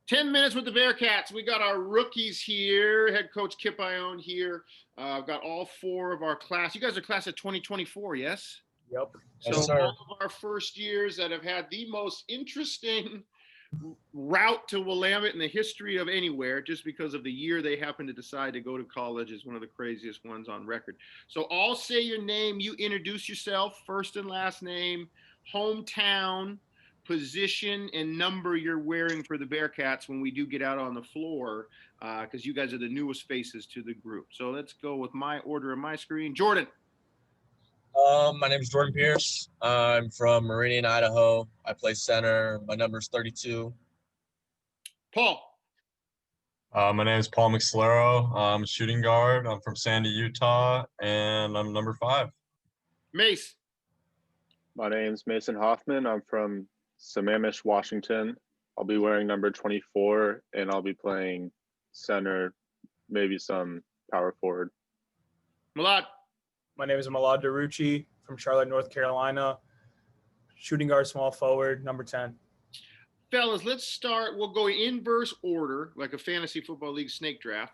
10 minutes with the Bearcats. We got our rookies here. Head coach Kip Ione here. I've got all four of our class. You guys are class of 2024, yes? Yep. So Yes, sir. all of our first years that have had the most interesting route to Willamette in the history of anywhere, just because of the year they happen to decide to go to college, is one of the craziest ones on record. So I'll say your name. You introduce yourself, first and last name, hometown, position, and number you're wearing for the Bearcats when we do get out on the floor, because you guys are the newest faces to the group. So let's go with my order on my screen. Jordan. My name is Jordan Pierce. I'm from Meridian, Idaho. I play center. My number is 32. Paul. My name is Paul McSlero. I'm a shooting guard. I'm from Sandy, Utah, and I'm number 5. Mace. My name's Mason Hoffman. I'm from Sammamish, Washington. I'll be wearing number 24, and I'll be playing center, maybe some power forward. Malad. My name is Malad Darucci from Charlotte, North Carolina. Shooting guard, small forward, number 10. Fellas, let's start. We'll go inverse order, like a fantasy football league snake draft.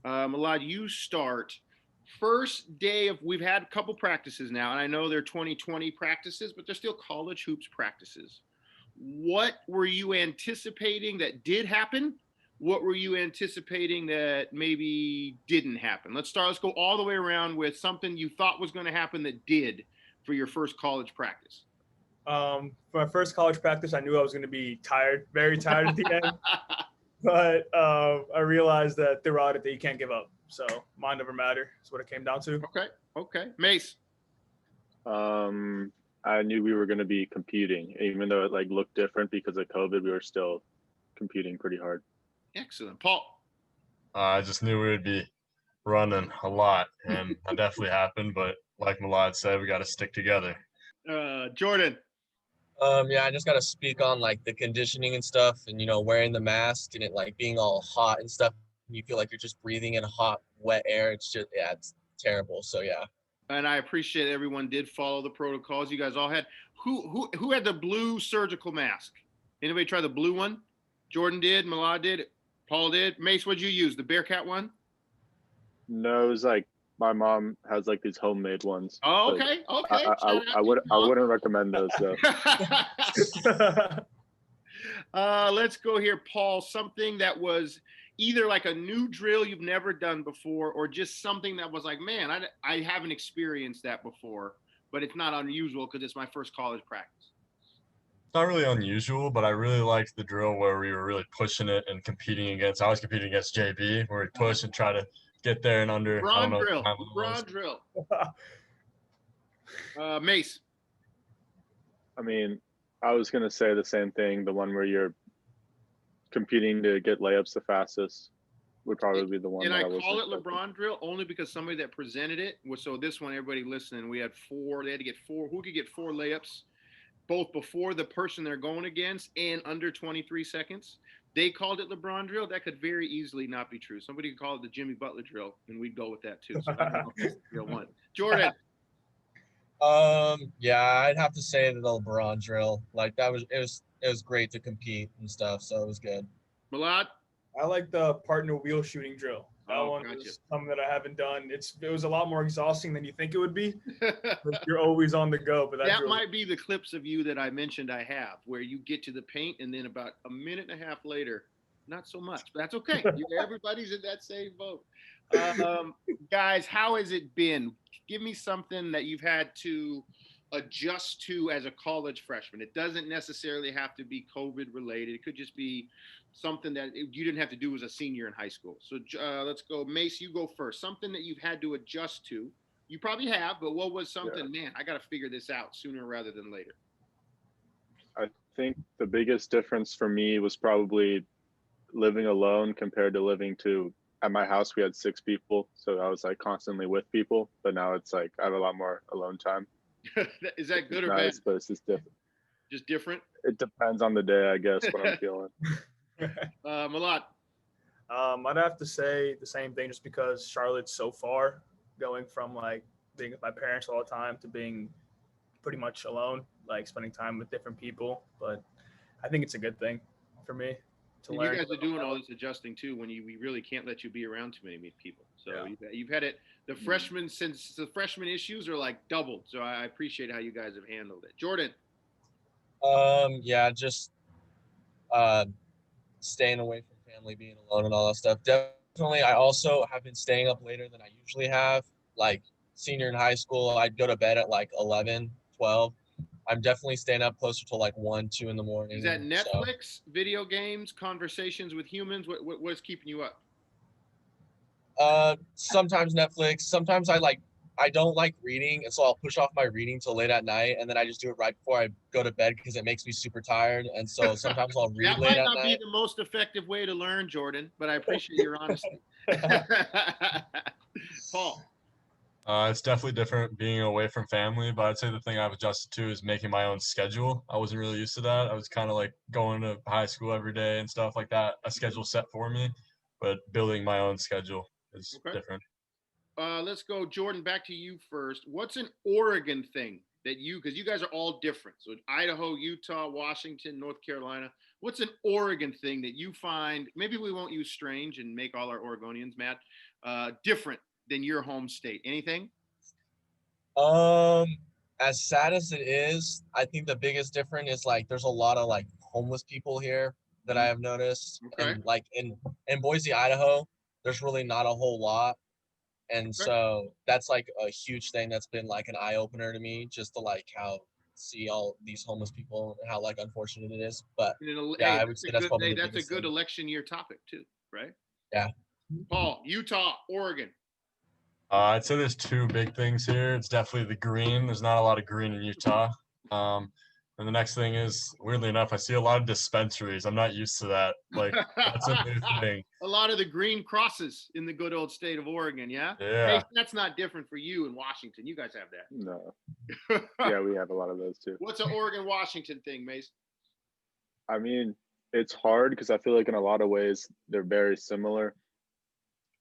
Malad, you start. First day of, we've had a couple practices now, and I know they're 2020 practices, but they're still college hoops practices. What were you anticipating that did happen? What were you anticipating that maybe didn't happen? Let's go all the way around with something you thought was going to happen that did for your first college practice. For my first college practice, I knew I was going to be tired, very tired at the end. But I realized that the route that you can't give up. So mind over matter is what it came down to. Okay. Mace. I knew we were going to be competing, even though it looked different because of COVID. We were still competing pretty hard. Excellent. Paul. I just knew we would be running a lot, and that definitely happened. But like Malad said, we got to stick together. Jordan. Yeah, I just got to speak on the conditioning and stuff, and wearing the mask and it being all hot and stuff. You feel like you're just breathing in hot, wet air. It's just, it's terrible. So yeah. And I appreciate everyone did follow the protocols. You guys all had. Who had the blue surgical mask? Anybody try the blue one? Jordan did. Malad did. Paul did. Mace, what'd you use? The Bearcat one? No, it was my mom has these homemade ones. Oh, okay. I wouldn't recommend those though. Let's go here, Paul. Something that was either a new drill you've never done before, or just something that was man, I haven't experienced that before, but it's not unusual because it's my first college practice. It's not really unusual, but I really liked the drill where we were really pushing it and competing against. I was competing against JB, where we push and try to get there and under. Broad drill. Mace. I mean, I was going to say the same thing. The one where you're competing to get layups the fastest would probably be the one. And I call it LeBron drill only because somebody that presented it was, so this one, everybody listening, we had 4. They had to get 4. Who could get 4 layups, both before the person they're going against and under 23 seconds? They called it LeBron drill. That could very easily not be true. Somebody could call it the Jimmy Butler drill, and we'd go with that too. So I don't know if that's the real one. Jordan. Yeah, I'd have to say the LeBron drill. It was great to compete and stuff, so it was good. Malad. I like the partner wheel shooting drill. That one is something that I haven't done. It was a lot more exhausting than you think it would be. You're always on the go. But that might be the clips of you that I mentioned I have, where you get to the paint and then about a minute and a half later, not so much. But that's okay. Everybody's in that same boat. Guys, how has it been? Give me something that you've had to adjust to as a college freshman. It doesn't necessarily have to be COVID related. It could just be something that you didn't have to do as a senior in high school. So let's go. Mace, you go first. Something that you've had to adjust to. You probably have, but what was something, man, I got to figure this out sooner rather than later? I think the biggest difference for me was probably living alone compared to living at my house. We had 6 people. So I was constantly with people, but now it's I have a lot more alone time. Is that good or nice, bad? But it's just different. Just different? It depends on the day, I guess, what I'm feeling. Malad. I'd have to say the same thing, just because Charlotte's so far, going from being with my parents all the time to being pretty much alone, spending time with different people. But I think it's a good thing for me. to And learn. you guys are doing all this adjusting too when we really can't let you be around too many people. So Yeah. you've had it. The freshmen, since the freshman issues are like doubled. So I appreciate how you guys have handled it. Jordan. Yeah, just staying away from family, being alone, and all that stuff. Definitely, I also have been staying up later than I usually have. Like senior in high school, I'd go to bed at like 11, 12. I'm definitely staying up closer to like 1, 2 in the morning. Is that So, Netflix, video games, conversations with humans? What's keeping you up? sometimes Netflix. Sometimes I don't like reading, and so I'll push off my reading till late at night, and then I just do it right before I go to bed because it makes me super tired. And so sometimes I'll read That late might at not be night. the most effective way to learn, Jordan, but I appreciate your honesty. Paul. It's definitely different being away from family, but I'd say the thing I've adjusted to is making my own schedule. I wasn't really used to that. I was kind of like going to high school every day and stuff like that. A schedule set for me, but building my own schedule is Okay. different. Let's go, Jordan, back to you first. What's an Oregon thing that because you guys are all different. So Idaho, Utah, Washington, North Carolina. What's an Oregon thing that you find, maybe we won't use strange and make all our Oregonians mad, different than your home state? Anything? As sad as it is, I think the biggest difference is like there's a lot of like homeless people here that I have noticed. Okay. And like in Boise, Idaho, there's really not a whole lot. And so that's like a huge thing that's been like an eye opener to me, just to like see all these homeless people and how like unfortunate it is. But yeah, I would say that's probably the that's a biggest good thing. election year topic too, right? Yeah. Paul, Utah, Oregon. I'd say there's two big things here. It's definitely the green. There's not a lot of green in Utah. And the next thing is, weirdly enough, I see a lot of dispensaries. I'm not used to that. Like, that's a new thing. A lot of the green crosses in the good old state of Oregon, yeah? Yeah. Hey, that's not different for you in Washington. You guys have that. No. Yeah, we have a lot of those too. What's an Oregon Washington thing, Mace? I mean, it's hard because I feel like in a lot of ways they're very similar.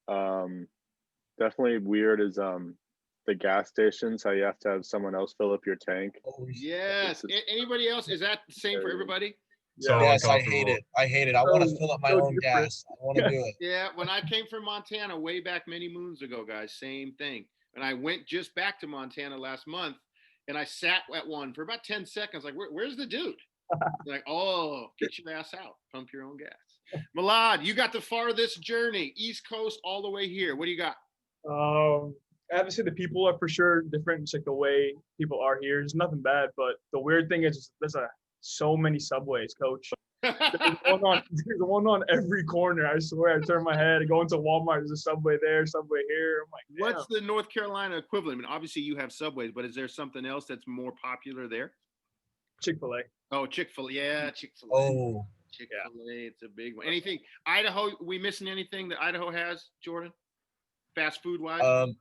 Definitely weird is the gas stations, how you have to have someone else fill up your tank. Oh, Yes. Anybody else? Is that the same for everybody? So yes, I uncomfortable. hate it. I hate it. I want to fill up my own different. gas. I want to do it. Yeah, when I came from Montana way back many moons ago, guys, same thing. And I went just back to Montana last month, and I sat at one for about 10 seconds, like, where's the dude? Like, oh, get your ass out, pump your own gas. Milad, you got the farthest journey, East Coast all the way here. What do you got? I have to say the people are for sure different. It's like the way people are here. There's nothing bad, but the weird thing is there's so many subways, coach. There's one on every corner. I swear. I turn my head, I go into Walmart. There's a subway there, subway here. I'm like, damn. What's the North Carolina equivalent? I mean, obviously you have subways, but is there something else that's more popular there? Chick-fil-A? Oh, Chick-fil-A. Yeah, Chick-fil-A. Oh, Chick-fil-A. It's a big one. Anything? Idaho? We missing anything that Idaho has, Jordan? Fast food wise?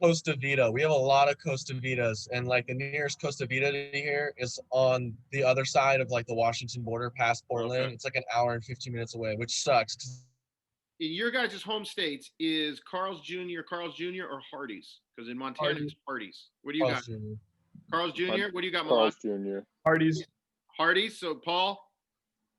Costa Vida. We have a lot of Costa Vitas, and like the nearest Costa Vida to here is on the other side of like the Washington border past Portland. Okay. It's like an hour and 15 minutes away, which sucks. In your guys' home states, is Carl's Jr. or Hardee's? Because in Montana, it's Hardee's. What do you got? Carl's Jr. What do you got, Milan? Carl's Jr. Hardee's. Hardee's. So Paul.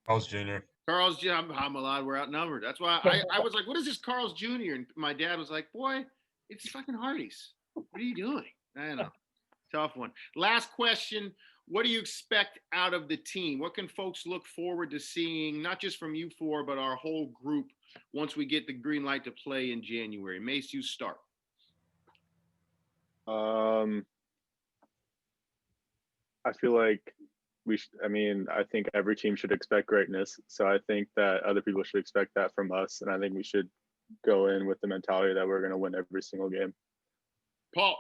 Carl's Jr. Carl's Jr. I'm Milan. We're outnumbered. That's why I was like, what is this Carl's Jr.? And my dad was like, boy, it's fucking Hardee's. What are you doing? I don't know. Tough one. Last question. What do you expect out of the team? What can folks look forward to seeing, not just from you four, but our whole group once we get the green light to play in January? Mace, you start. I feel like I think every team should expect greatness. So I think that other people should expect that from us. And I think we should go in with the mentality that we're going to win every single game. Paul.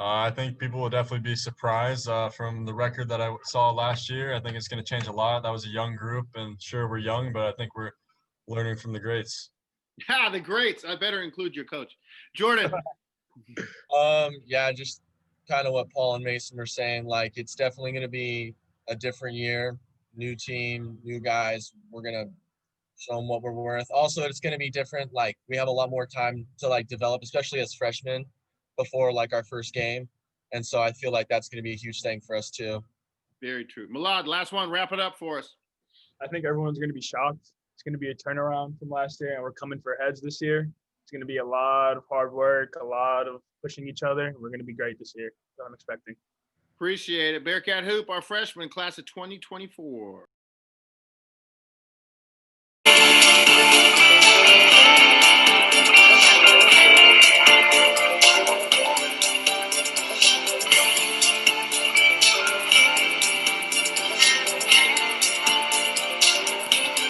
I think people will definitely be surprised from the record that I saw last year. I think it's going to change a lot. That was a young group, and sure, we're young, but I think we're learning from the greats. Yeah, the greats. I better include your coach. Jordan. Yeah, just kind of what Paul and Mason were saying. Like, it's definitely going to be a different year, new team, new guys. We're going to show them what we're worth. Also, it's going to be different. Like, we have a lot more time to like develop, especially as freshmen, before like our first game. And so I feel like that's going to be a huge thing for us too. Very true. Milad, last one. Wrap it up for us. I think everyone's going to be shocked. It's going to be a turnaround from last year, and we're coming for heads this year. It's going to be a lot of hard work, a lot of pushing each other. We're going to be great this year. That's what I'm expecting. Appreciate it. Bearcat Hoop, our freshman class of 2024.